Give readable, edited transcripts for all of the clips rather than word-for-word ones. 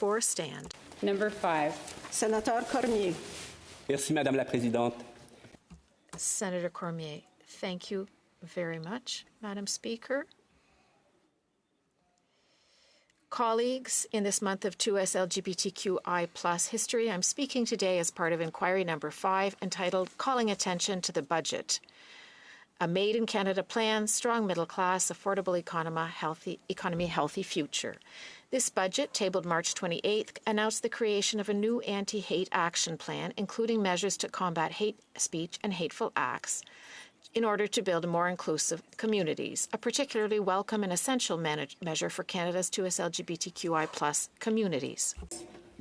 4 stand. Number 5. Sénateur Cormier. Merci, Madame la Présidente. Senator Cormier, thank you very much, Madam Speaker. Colleagues, in this month of 2SLGBTQI+ history, I'm speaking today as part of inquiry number 5, entitled Calling Attention to the Budget. A Made in Canada Plan, Strong Middle Class, Affordable Economy, Healthy Future. This budget, tabled March 28th, announced the creation of a new anti-hate action plan, including measures to combat hate speech and hateful acts, in order to build more inclusive communities, a particularly welcome and essential measure for Canada's 2SLGBTQI+ communities.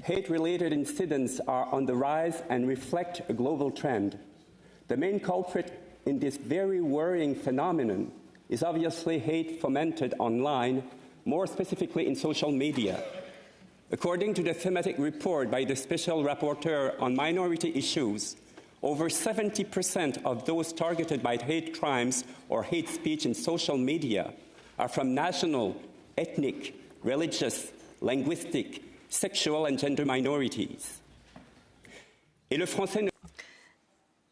Hate-related incidents are on the rise and reflect a global trend. The main culprit in this very worrying phenomenon is obviously hate fomented online, more specifically in social media. According to the thematic report by the Special Rapporteur on Minority Issues, over 70% of those targeted by hate crimes or hate speech in social media are from national, ethnic, religious, linguistic, sexual and gender minorities.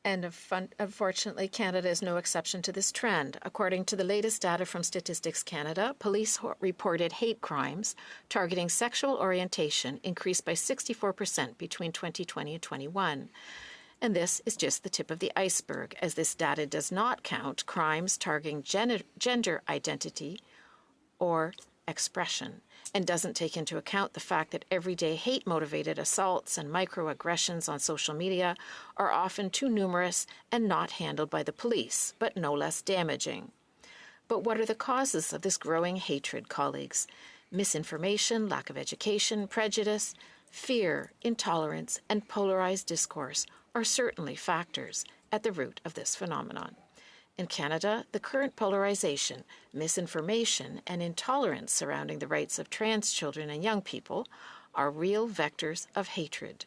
And unfortunately, Canada is no exception to this trend. According to the latest data from Statistics Canada, police reported hate crimes targeting sexual orientation increased by 64% between 2020 and 2021. And this is just the tip of the iceberg, as this data does not count crimes targeting gender identity or expression, and doesn't take into account the fact that everyday hate-motivated assaults and microaggressions on social media are often too numerous and not handled by the police, but no less damaging. But what are the causes of this growing hatred, colleagues? Misinformation, lack of education, prejudice, fear, intolerance, and polarized discourse are certainly factors at the root of this phenomenon. In Canada, the current polarization, misinformation, and intolerance surrounding the rights of trans children and young people are real vectors of hatred.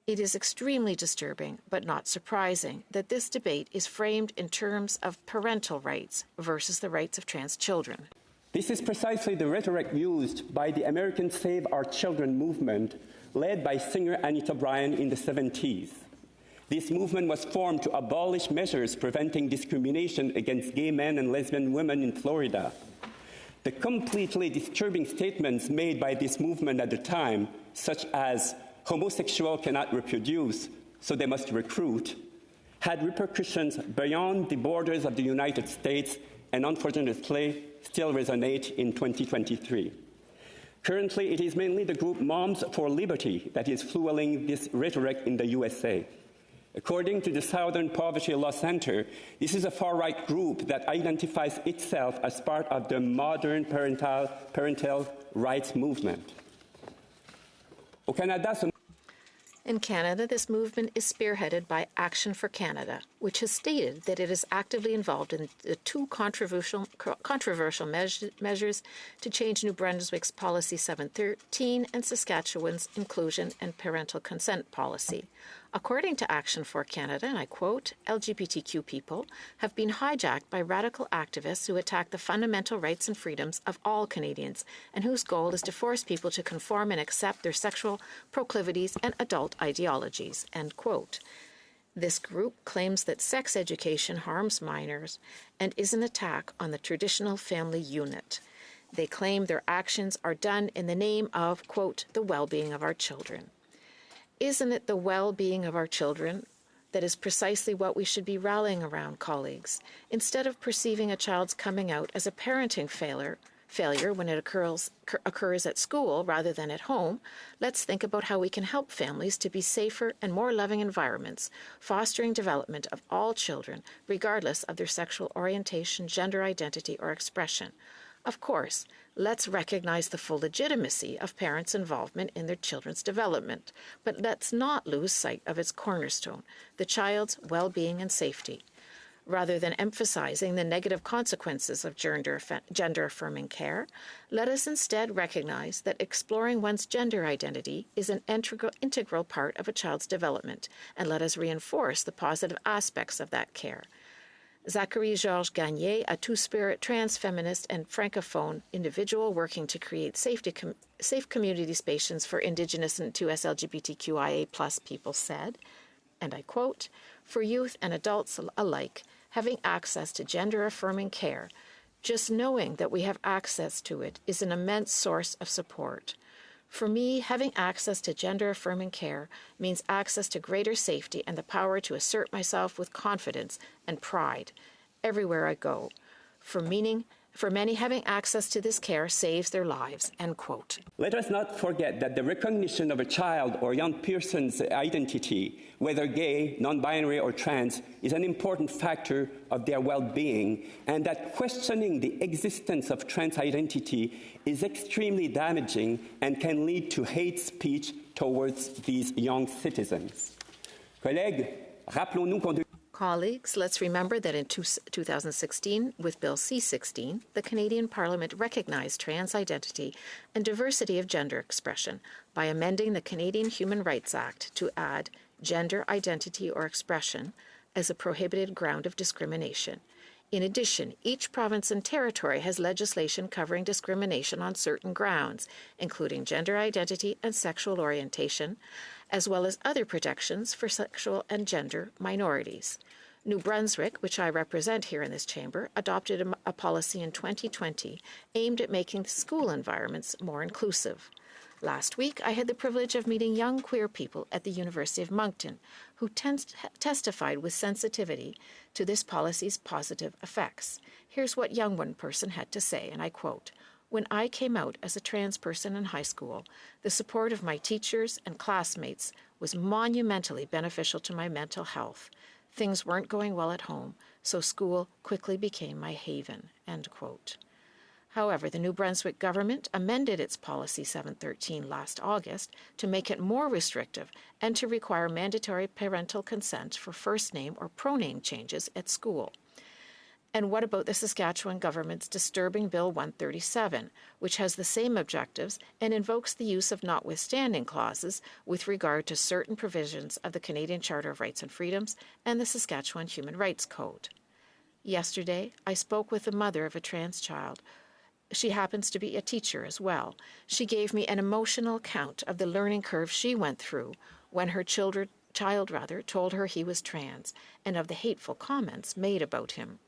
It is extremely disturbing, but not surprising, that this debate is framed in terms of parental rights versus the rights of trans children. This is precisely the rhetoric used by the American Save Our Children movement, led by singer Anita Bryant in the 70s. This movement was formed to abolish measures preventing discrimination against gay men and lesbian women in Florida. The completely disturbing statements made by this movement at the time, such as homosexuals cannot reproduce, so they must recruit, had repercussions beyond the borders of the United States and unfortunately still resonate in 2023. Currently, it is mainly the group Moms for Liberty that is fueling this rhetoric in the USA. According to the Southern Poverty Law Center, this is a far-right group that identifies itself as part of the modern parental rights movement. In Canada, this movement is spearheaded by Action for Canada, which has stated that it is actively involved in the two controversial measures to change New Brunswick's Policy 713 and Saskatchewan's Inclusion and Parental Consent Policy. According to Action for Canada, and I quote, LGBTQ people have been hijacked by radical activists who attack the fundamental rights and freedoms of all Canadians and whose goal is to force people to conform and accept their sexual proclivities and adult ideologies, end quote. This group claims that sex education harms minors and is an attack on the traditional family unit. They claim their actions are done in the name of, quote, the well-being of our children. Isn't it the well-being of our children that is precisely what we should be rallying around, colleagues? Instead of perceiving a child's coming out as a parenting failure when it occurs at school rather than at home, let's think about how we can help families to be safer and more loving environments, fostering development of all children, regardless of their sexual orientation, gender identity, or expression. Of course, let's recognize the full legitimacy of parents' involvement in their children's development, but let's not lose sight of its cornerstone, the child's well-being and safety. Rather than emphasizing the negative consequences of gender-affirming care, let us instead recognize that exploring one's gender identity is an integral part of a child's development, and let us reinforce the positive aspects of that care. Zachary Georges Gagné, a two-spirit trans feminist and francophone individual working to create safe community spaces for Indigenous and 2SLGBTQIA plus people, said, and I quote, "For youth and adults alike, having access to gender-affirming care, just knowing that we have access to it is an immense source of support. For me, having access to gender-affirming care means access to greater safety and the power to assert myself with confidence and pride everywhere I go. For many, having access to this care saves their lives," end quote. Let us not forget that the recognition of a child or young person's identity, whether gay, non-binary, or trans, is an important factor of their well-being, and that questioning the existence of trans identity is extremely damaging and can lead to hate speech towards these young citizens. Collègues, rappelons-nous qu'en Colleagues, let's remember that in 2016, with Bill C-16, the Canadian Parliament recognized trans identity and diversity of gender expression by amending the Canadian Human Rights Act to add gender identity or expression as a prohibited ground of discrimination. In addition, each province and territory has legislation covering discrimination on certain grounds, including gender identity and sexual orientation, as well as other protections for sexual and gender minorities. New Brunswick, which I represent here in this chamber, adopted a policy in 2020 aimed at making school environments more inclusive. Last week, I had the privilege of meeting young queer people at the University of Moncton who testified with sensitivity to this policy's positive effects. Here's what one person had to say, and I quote, "When I came out as a trans person in high school, the support of my teachers and classmates was monumentally beneficial to my mental health. Things weren't going well at home, so school quickly became my haven," end quote. However, the New Brunswick government amended its Policy 713 last August to make it more restrictive and to require mandatory parental consent for first name or proname changes at school. And what about the Saskatchewan government's disturbing Bill 137, which has the same objectives and invokes the use of notwithstanding clauses with regard to certain provisions of the Canadian Charter of Rights and Freedoms and the Saskatchewan Human Rights Code? Yesterday, I spoke with the mother of a trans child. She happens to be a teacher as well. She gave me an emotional account of the learning curve she went through when her child told her he was trans, and of the hateful comments made about him.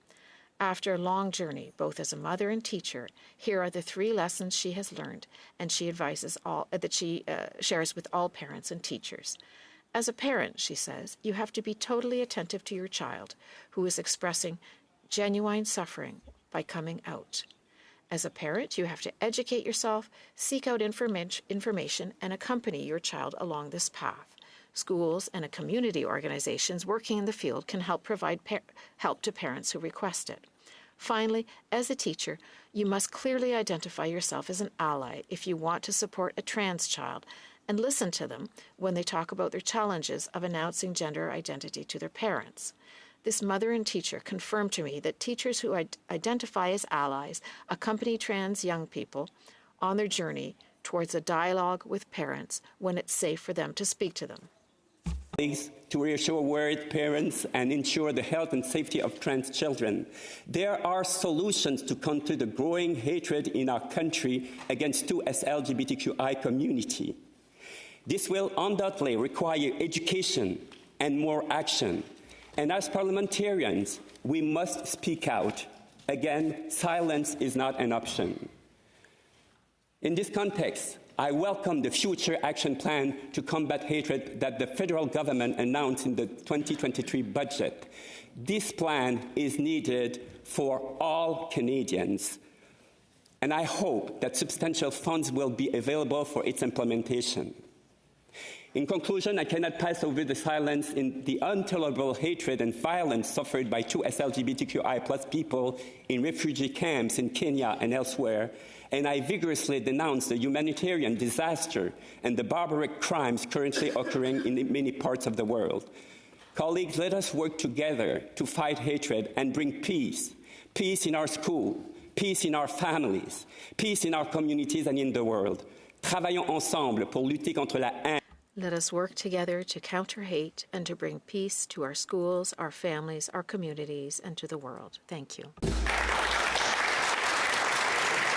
After a long journey, both as a mother and teacher, here are the 3 lessons she has learned, and she advises that she shares with all parents and teachers. As a parent, she says, you have to be totally attentive to your child, who is expressing genuine suffering by coming out. As a parent, you have to educate yourself, seek out information, and accompany your child along this path. Schools and community organizations working in the field can help provide help to parents who request it. Finally, as a teacher, you must clearly identify yourself as an ally if you want to support a trans child, and listen to them when they talk about their challenges of announcing gender identity to their parents. This mother and teacher confirmed to me that teachers who identify as allies accompany trans young people on their journey towards a dialogue with parents when it's safe for them to speak to them. To reassure worried parents and ensure the health and safety of trans children, there are solutions to counter the growing hatred in our country against 2SLGBTQI community. This will undoubtedly require education and more action. And as parliamentarians, we must speak out. Again, silence is not an option. In this context, I welcome the future action plan to combat hatred that the federal government announced in the 2023 budget. This plan is needed for all Canadians, and I hope that substantial funds will be available for its implementation. In conclusion, I cannot pass over the silence in the intolerable hatred and violence suffered by 2SLGBTQI+ people in refugee camps in Kenya and elsewhere, and I vigorously denounce the humanitarian disaster and the barbaric crimes currently occurring in many parts of the world. Colleagues, let us work together to fight hatred and bring peace. Peace in our school, peace in our families, peace in our communities and in the world. Travaillons ensemble pour lutter contre la haine. Let us work together to counter hate and to bring peace to our schools, our families, our communities, and to the world. Thank you.